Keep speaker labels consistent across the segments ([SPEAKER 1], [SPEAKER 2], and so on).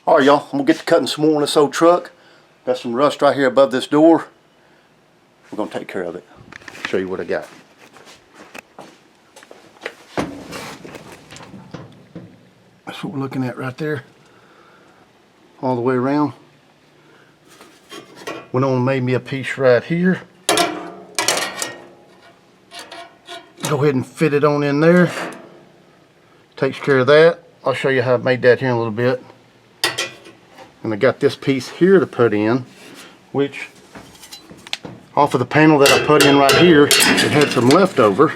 [SPEAKER 1] Alright y'all, I'm going to get to cutting some more on this old truck. Got some rust right here above this door. We're going to take care of it. Show you what I got. That's what we're looking at right there. All the way around. Went on and made me a piece right here. Go ahead and fit it on in there. Takes care of that. I'll show you how I made that here in a little bit. And I got this piece here to put in, which off of the panel that I put in right here, it had some leftover,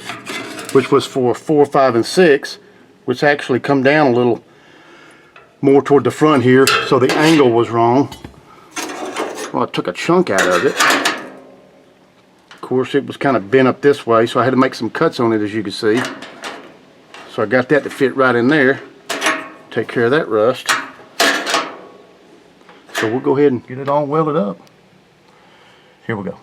[SPEAKER 1] which was for 4, 5, and 6, which actually come down a little more toward the front here, so the angle was wrong. Well, I took a chunk out of it. Of course, it was kind of bent up this way, so I had to make some cuts on it, as you can see. So I got that to fit right in there. Take care of that rust. So we'll go ahead and get it all welded up. Here we go.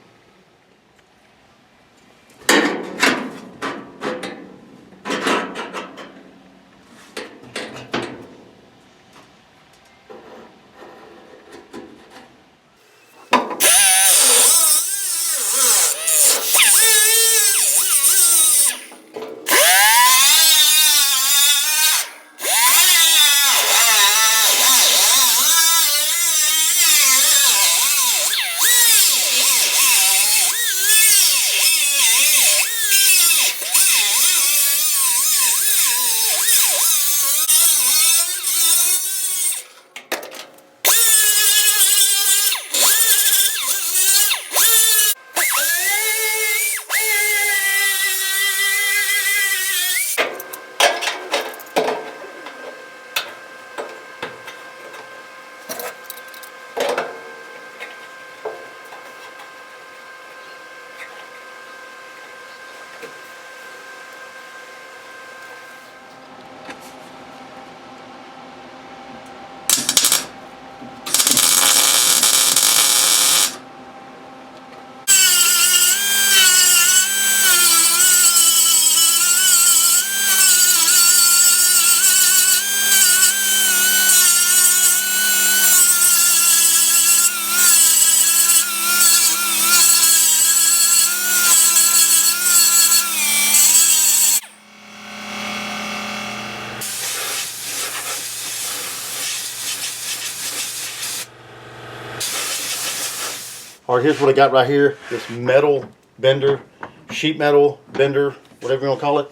[SPEAKER 1] Alright, here's what I got right here. This metal bender, sheet metal bender, whatever you want to call it,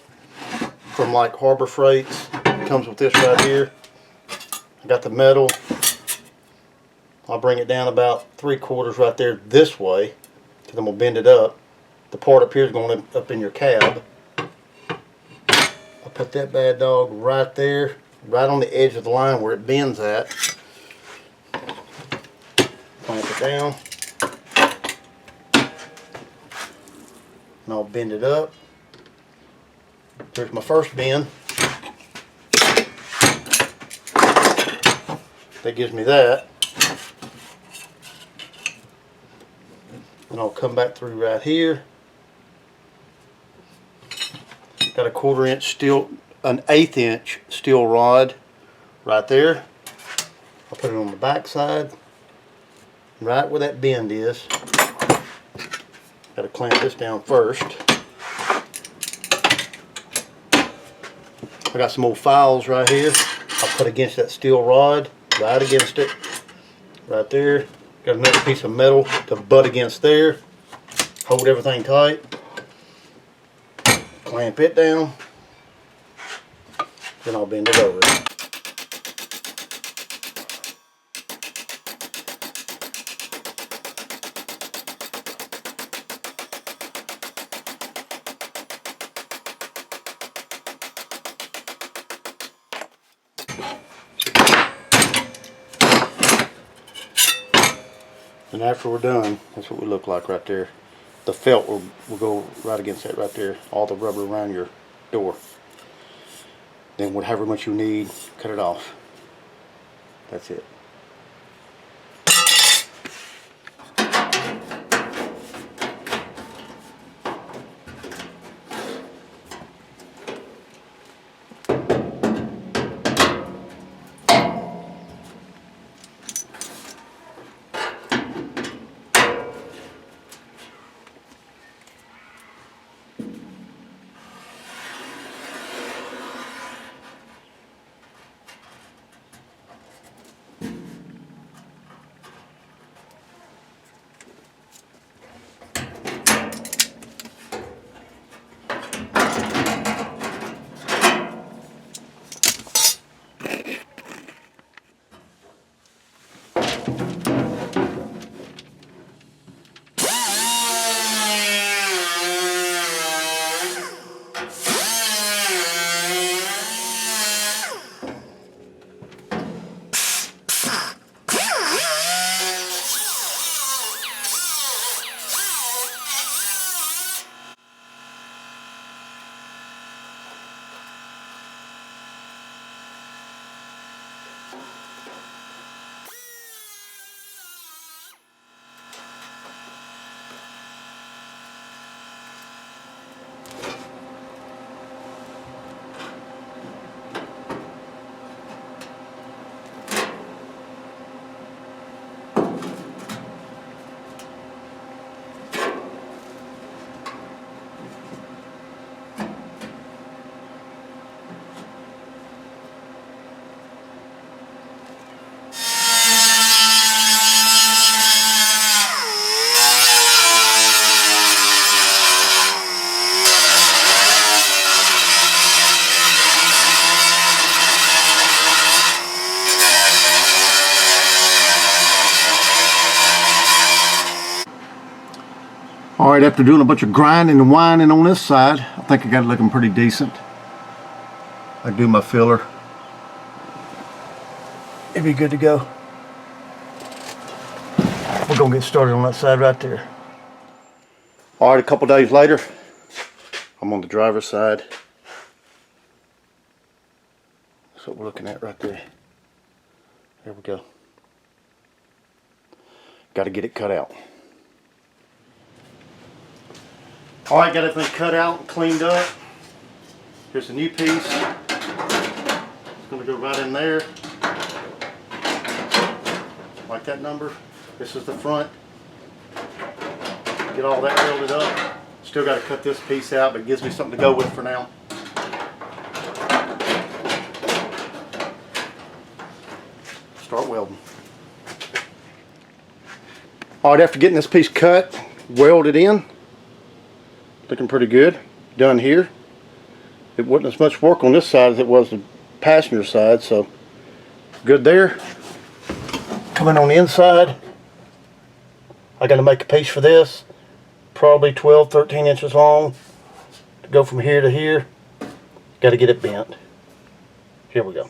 [SPEAKER 1] from like Harbor Freights. It comes with this right here. I got the metal. I'll bring it down about 3/4 right there this way, because I'm going to bend it up. The part up here is going up in your cab. I'll put that bad dog right there, right on the edge of the line where it bends at. Clamp it down. And I'll bend it up. There's my first bend. That gives me that. And I'll come back through right here. Got a 1/4 inch steel, an 1/8 inch steel rod right there. I'll put it on the back side, right where that bend is. Got to clamp this down first. I got some old files right here. I'll put against that steel rod, right against it, right there. Got another piece of metal to butt against there. Hold everything tight. Clamp it down. Then I'll bend it over. And after we're done, that's what we look like right there. The felt will go right against that right there. All the rubber around your door. Then whatever much you need, cut it off. That's it. All right, after doing a bunch of grinding and winding on this side, I think I got it looking pretty decent. I do my filler. It'd be good to go. We're gonna get started on that side right there. All right, a couple days later, I'm on the driver's side. That's what we're looking at right there. There we go. Got to get it cut out. All right, got everything cut out and cleaned up. Here's a new piece. It's going to go right in there. Like that number. This is the front. Get all that welded up. Still got to cut this piece out, but it gives me something to go with for now. Start welding. All right, after getting this piece cut, welded in, looking pretty good. Done here. It wasn't as much work on this side as it was the passenger side, so good there. Coming on the inside, I got to make a piece for this, probably 12, 13 inches long, to go from here to here. Got to get it bent. Here we go.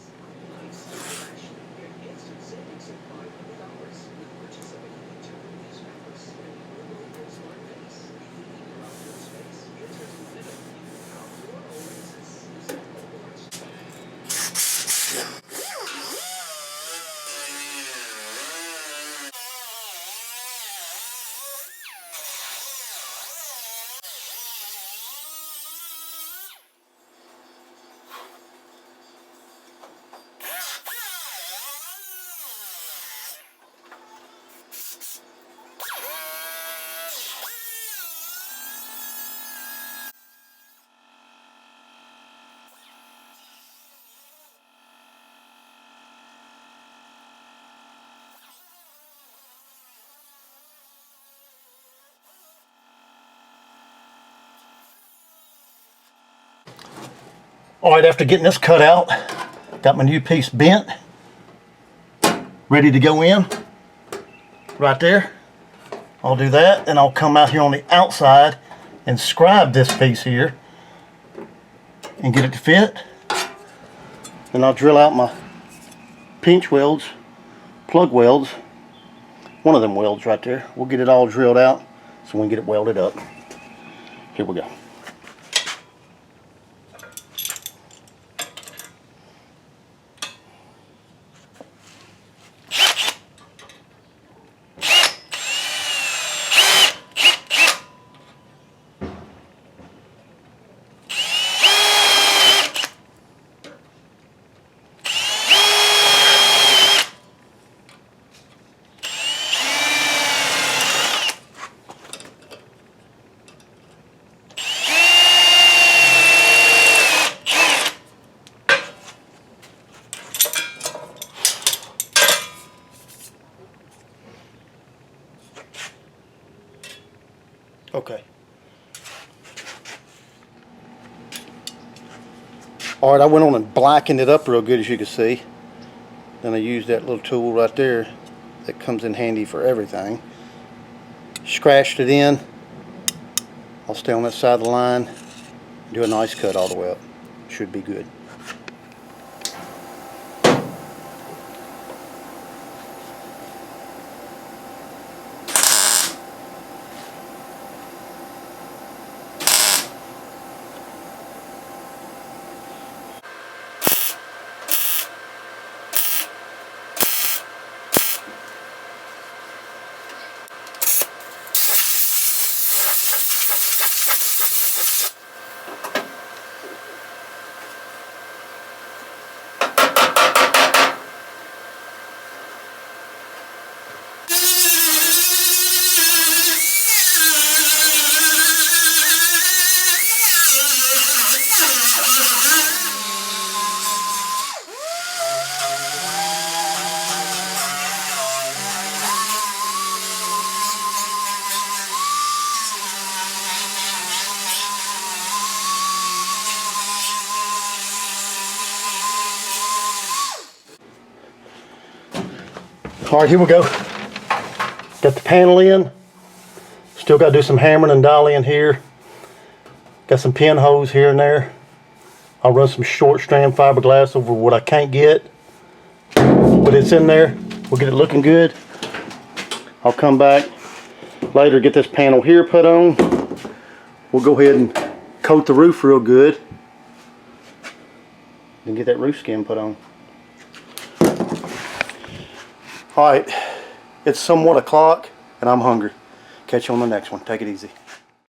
[SPEAKER 1] All right, after getting this cut out, got my new piece bent, ready to go in, right there. I'll do that, and I'll come out here on the outside and scribe this piece here and get it to fit. Then I'll drill out my pinch welds, plug welds, one of them welds right there. We'll get it all drilled out so we can get it welded up. Here we go. Okay. All right, I went on and blackened it up real good, as you can see. Then I used that little tool right there that comes in handy for everything. Scratched it in. I'll stay on that side of the line. Do a nice cut all the way up. Should be good. All right, here we go. Got the panel in, Still got to do some hammering and dialing here. Got some pinholes here and there. I'll run some short strand fiberglass over what I can't get. But it's in there. We'll get it looking good. I'll come back later, get this panel here put on. We'll go ahead and coat the roof real good and get that roof skin put on. Alright, it's somewhat o'clock and I'm hungry. Catch you on the next one. Take it easy.